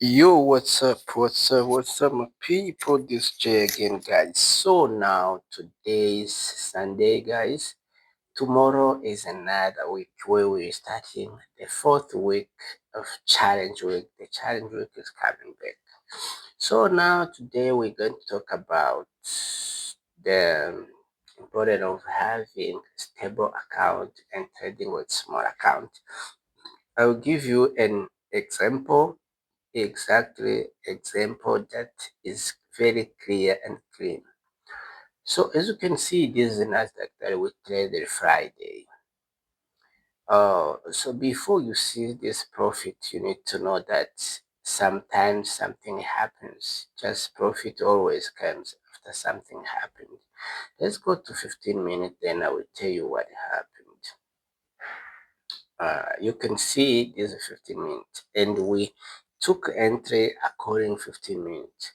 Yo, what's up? What's up, my people? This Jay again, guys. So now today is Sunday, guys. Tomorrow is another week where we're starting the fourth week of challenge week. The challenge week is coming back. So now today we're going to talk about the importance of having stable account and trading with small account. I'll give you an example that is very clear and clean. So as you can see, this is a Nasdaq that we traded Friday. So before you see this profit, you need to know that sometimes something happens. Just profit always comes after something happened. Let's go to 15 minutes, then I will tell you what happened. You can see this is 15 minutes, and we took entry according 15 minutes.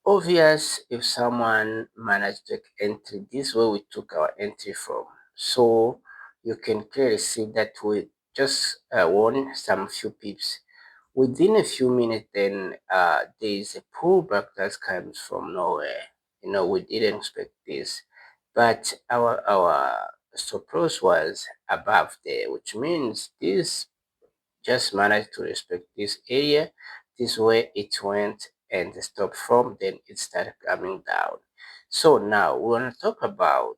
Obvious if someone managed to entry this way we took our entry from. So you can clearly see that we just won some few pips. Within a few minutes, then there is a pullback that comes from nowhere. We didn't expect this, but our stop loss was above there, which means this just managed to respect this area. This way it went and stopped from, then it started coming down. So now we want to talk about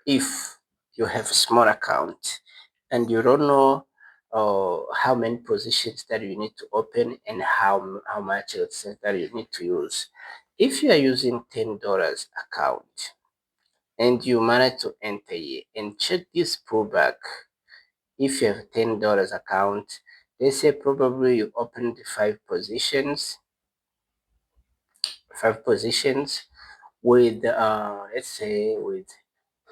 if you have a small account and you don't know how many positions that you need to open and how much that you need to use. If you are using $10 account and you manage to enter here and check this pullback, if you have $10 account, let's say probably you opened five positions with let's say with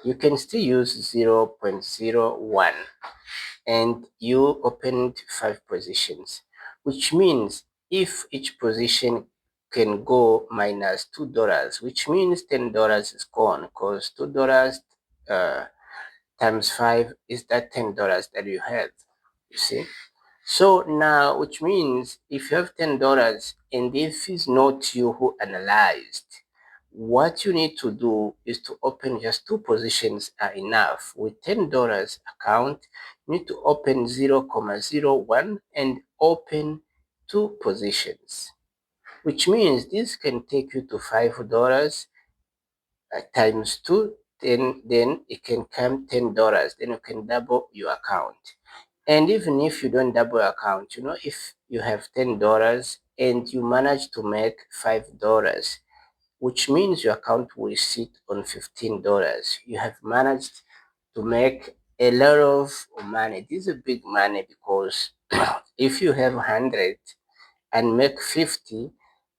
you can still use 0.01 and you opened five positions, which means if each position can go minus $2, which means $10 is gone because $2 uh, times 5 is that $10 that you had, you see. So now, which means if you have $10 and if it's not you who analyzed, what you need to do is to open just two positions are enough. With $10 account, you need to open 0.01 and open two positions, which means this can take you to $5 times two, then it can come $10. Then you can double your account. And even if you don't double your account, if you have $10 and you manage to make $5, which means your account will sit on $15. You have managed to make a lot of money. This is a big money because if you have 100 and make 50,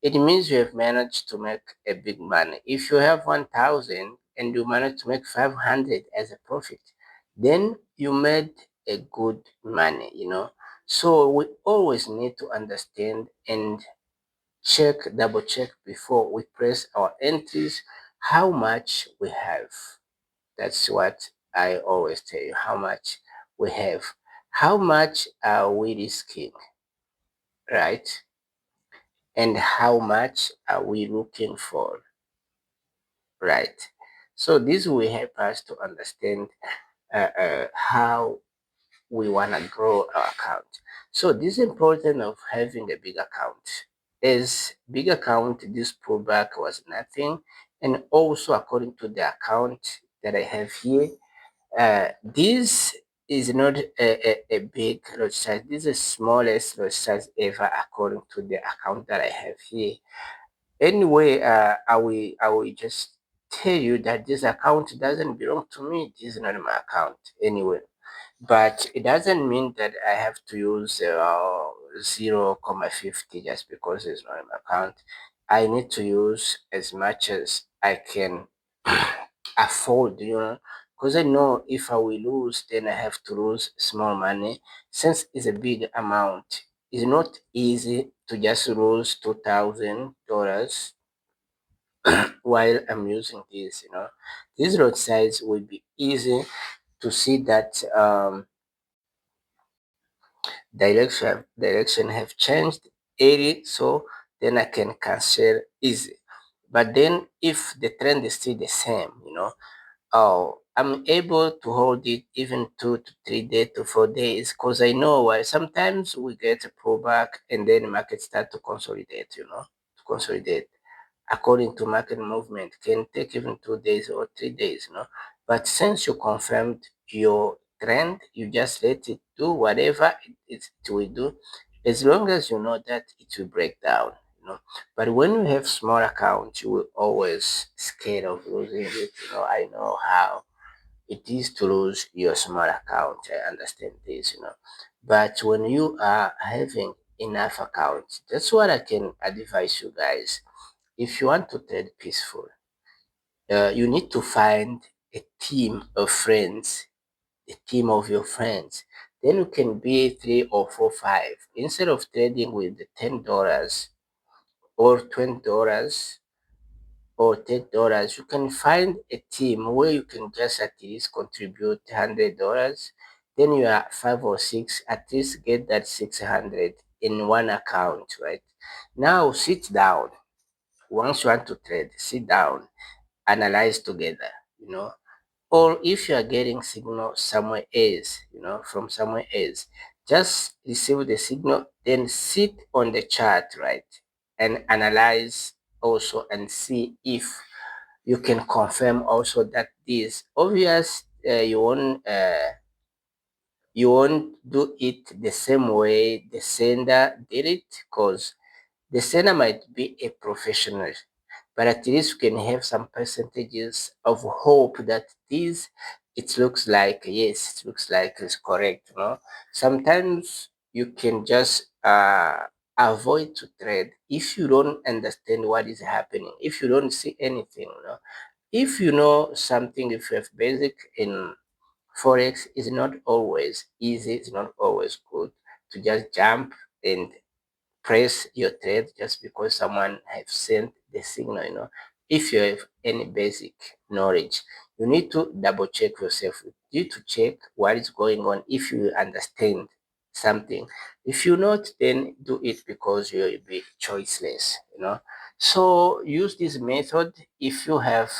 it means you have managed to make a big money. If you have 1,000 and you manage to make 500 as a profit, then you made a good money. So we always need to understand and double check before we press our entries how much we have. That's what I always tell you, how much we have. How much are we risking, right? And how much are we looking for, right? So this will help us to understand how we want to grow our account. So this is important of having a big account. As big account, this pullback was nothing, and also according to the account that I have here, this is not a big lot size. This is the smallest lot size ever according to the account that I have here. Anyway, I will just tell you that this account doesn't belong to me. This is not my account anyway. But it doesn't mean that I have to use 0.50 just because it's not my account. I need to use as much as I can afford, because I know if I will lose, then I have to lose small money. Since it's a big amount, it's not easy to just lose $2,000 while I'm using this. This lot size will be easy to see that direction have changed 80, so then I can cancel easy. But then if the trend is still the same, I'm able to hold it even 2 to 3 days to 4 days, because I know why sometimes we get a pullback and then the market start to consolidate, to consolidate according to market movement can take even 2 days or 3 days, But since you confirmed your trend, you just let it do whatever it will do, as long as you know that it will break down. But when you have small accounts, you will always scared of losing it. I know how it is to lose your small account. I understand this. But when you are having enough accounts, that's what I can advise you guys. If you want to trade peaceful, you need to find a team of friends, a team of your friends. Then you can be 3 or 4, 5. Instead of trading with $10 or $20 or $10, you can find a team where you can just at least contribute $100. Then you are 5 or 6, at least get that 600 in one account, right? Now sit down. Once you want to trade, sit down, analyze together, you know. Or if you are getting signal somewhere else, from somewhere else, just receive the signal, then sit on the chart, right? And analyze also and see if you can confirm also that this obvious you won't do it the same way the sender did it, because the sender might be a professional, but at least we can have some percentages of hope that this it looks like, yes, it looks like it's correct. Sometimes you can just avoid to trade if you don't understand what is happening, if you don't see anything. If you know something, if you have basic in forex, is not always easy, it's not always good to just jump and press your trade just because someone have sent the signal. If you have any basic knowledge, you need to double check yourself. You need to check what is going on if you understand something. If you not, then do it because you will be choiceless. So use this method if you have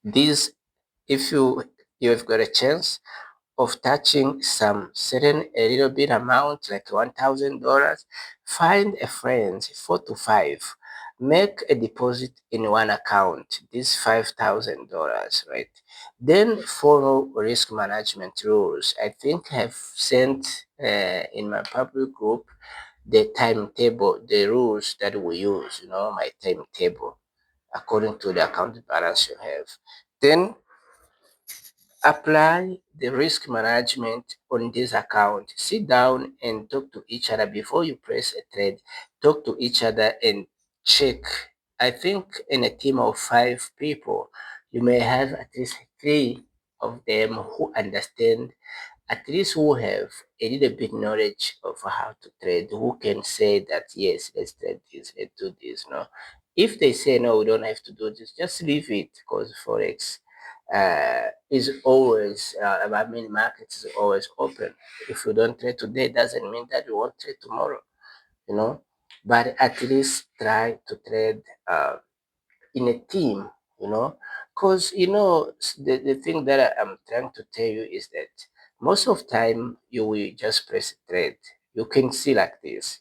this if you have got a chance of touching some certain a little bit amount like $1,000, find a friend, 4 to 5, make a deposit in one account, this $5,000, right? Then follow risk management rules. I think I've sent in my public group the timetable, the rules that we use, my timetable according to the account balance you have. Then apply the risk management on this account. Sit down and talk to each other before you press a trade. Talk to each other and check. I think in a team of 5 people, you may have at least 3 of them who understand, at least who have a little bit knowledge of how to trade, who can say that yes, let's trade this, let's do this. No, if they say no, we don't have to do this, just leave it, because forex is always, market is always open. If you don't trade today, doesn't mean that you won't trade tomorrow. You know, but at least try to trade in a team, because the thing that I'm trying to tell you is that most of time you will just press trade. You can see like this.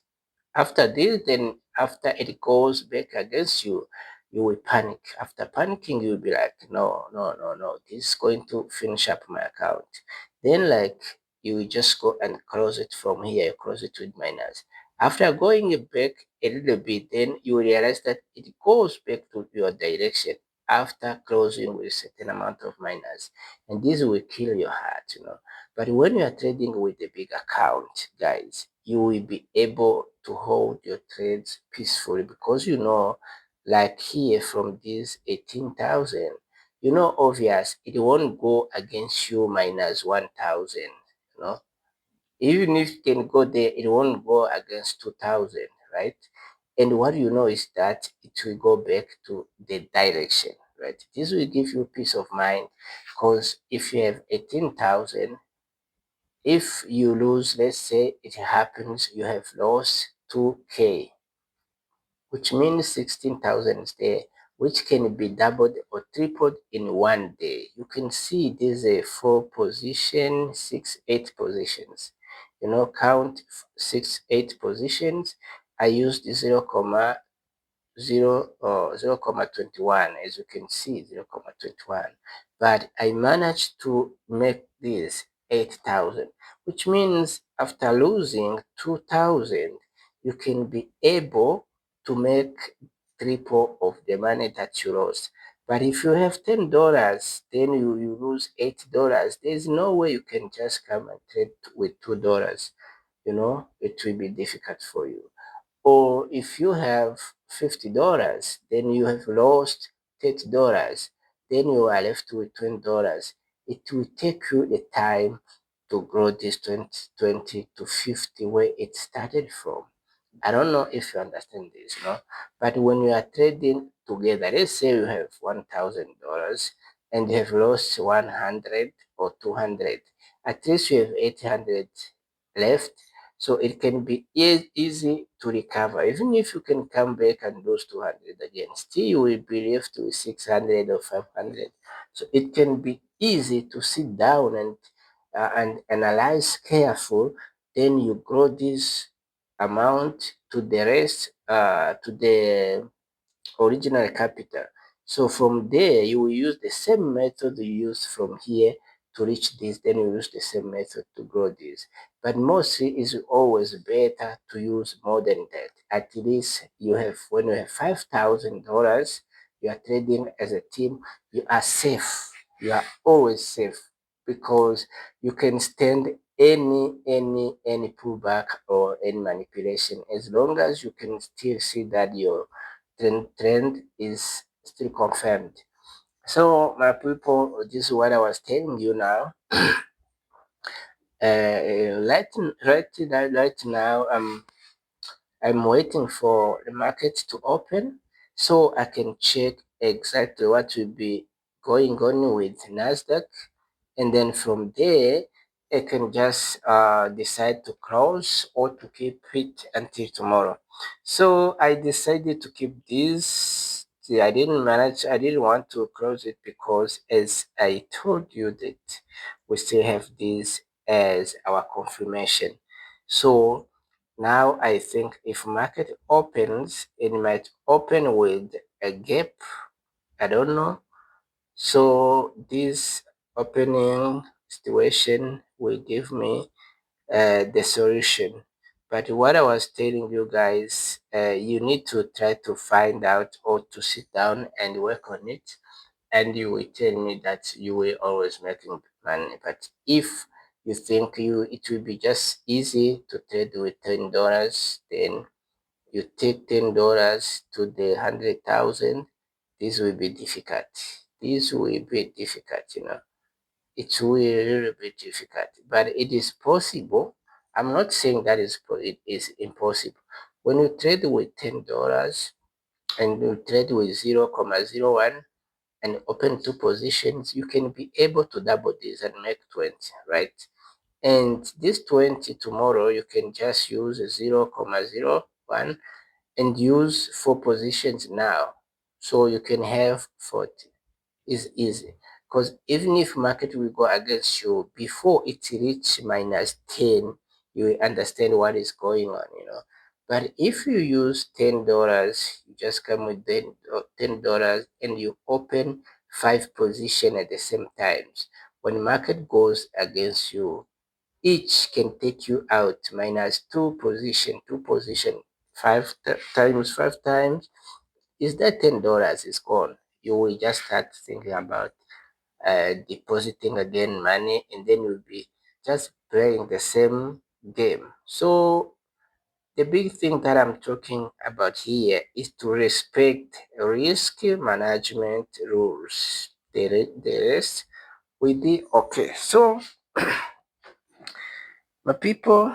After this, then after it goes back against you, you will panic. After panicking, you'll be like, no, no, no, no, this is going to finish up my account. Then, like, you will just go and close it from here, close it with minus. After going back a little bit, then you realize that it goes back to your direction after closing with a certain amount of minus. And this will kill your heart. But when you are trading with a big account, guys, you will be able to hold your trades peacefully, because like here from this 18,000, obvious, it won't go against you minus 1,000, you know. Even if it can go there, it won't go against 2,000, right? And what you know is that it will go back to the direction, right? This will give you peace of mind, because if you have 18,000, if you lose, let's say it happens, you have lost 2K, which means 16,000 is there, which can be doubled or tripled in one day. You can see there's a 4 position, 6, 8 positions. You know, count 6, 8 positions. I used 0.21, as you can see, 0.21, but I managed to make this 8,000, which means after losing 2,000 you can be able to make triple of the money that you lost. But if you have $10, then you lose $8. There's no way you can just come and trade with $2. You know, it will be difficult for you. Or if you have $50, then you have lost $30, then you are left with $20. It will take you the time to grow this 20 to 50 where it started from. I don't know if you understand this, no? But when you are trading together, let's say you have $1,000 and you have lost 100 or 200, at least you have 800 left, so it can be easy to recover. Even if you can come back and lose 200 again, still you will be left with 600 or 500. So it can be easy to sit down and analyze careful. Then you grow this amount to the rest, to the original capital. So from there, you will use the same method you use from here to reach this. Then you use the same method to grow this. But mostly it's always better to use more than that. At least you have, when you have $5,000, you are trading as a team, you are safe. You are always safe because you can stand any pullback or any manipulation as long as you can still see that your trend is still confirmed. So my people, this is what I was telling you now. Right now, I'm waiting for the market to open so I can check exactly what will be going on with Nasdaq, and then from there I can just decide to close or to keep it until tomorrow. So I decided to keep this. See, I didn't want to close it because, as I told you, that we still have this as our confirmation. So now I think if market opens, it might open with a gap. I don't know. So this opening situation will give me the solution. But what I was telling you guys, you need to try to find out or to sit down and work on it, and you will tell me that you will always making money. But if you think it will be just easy to trade with $10, then you take $10 to the 100,000. This will be difficult. This will be difficult, you know. It will really be difficult, but it is possible. I'm not saying that it is impossible. When you trade with $10 and you trade with 0.01 and open two positions, you can be able to double this and make 20, right? And this 20 tomorrow, you can just use 0.01 and use 4 positions now. So you can have 40. It's easy. Because even if market will go against you before it reach -10, you will understand what is going on, you know. But if you use $10, you just come with $10 and you open 5 position at the same times. When market goes against you, each can take you out -2 position, 2 position, 5 times is that $10 is gone. You will just start thinking about depositing again money, and then you'll be just playing the same game. So the big thing that I'm talking about here is to respect risk management rules. The rest will be okay. So my people,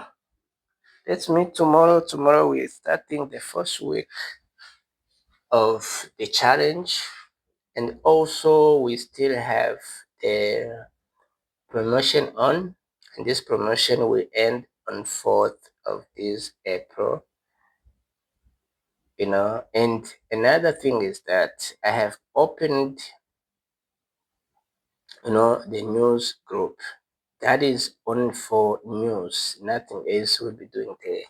let's meet tomorrow. Tomorrow we're starting the first week of the challenge, and also we still have the promotion on. And this promotion will end on 4th of this April. And another thing is that I have opened the news group. That is only for news, nothing else we'll be doing there.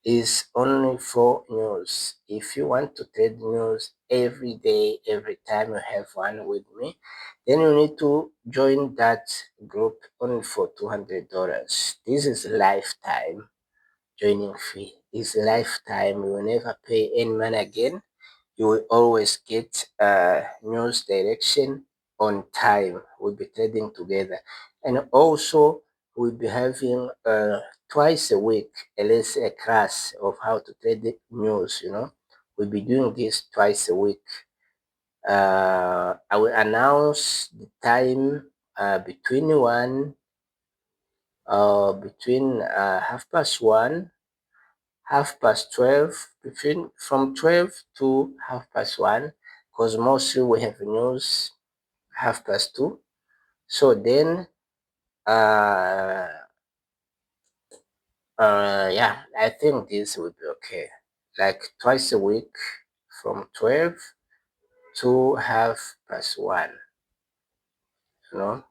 Is only for news. If you want to trade news every day, every time you have one with me, then you need to join that group only for $200. This is lifetime joining fee. It's lifetime. You will never pay any money again. You will always get news direction on time. We'll be trading together. And also, we'll be having twice a week, let's say, a class of how to trade the news. We'll be doing this twice a week. I will announce the time between 1:30, 12:30, from 12 to 1:30, because mostly we have news 2:30. So then, yeah, I think this will be okay. Like twice a week, from 12 to 1:30. You know,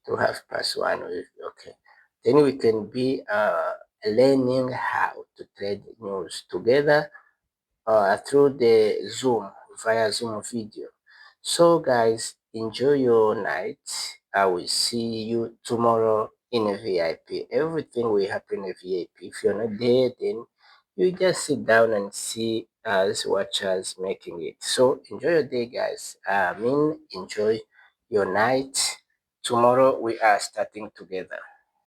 to 1:30 will be okay. Then we can be learning how to trade news together through the Zoom, via Zoom video. So guys, enjoy your night. I will see you tomorrow in a VIP. Everything will happen in a VIP. If you're not there, then you just sit down and see us, watch us making it. So enjoy your day, guys. Enjoy your night. Tomorrow we are starting together.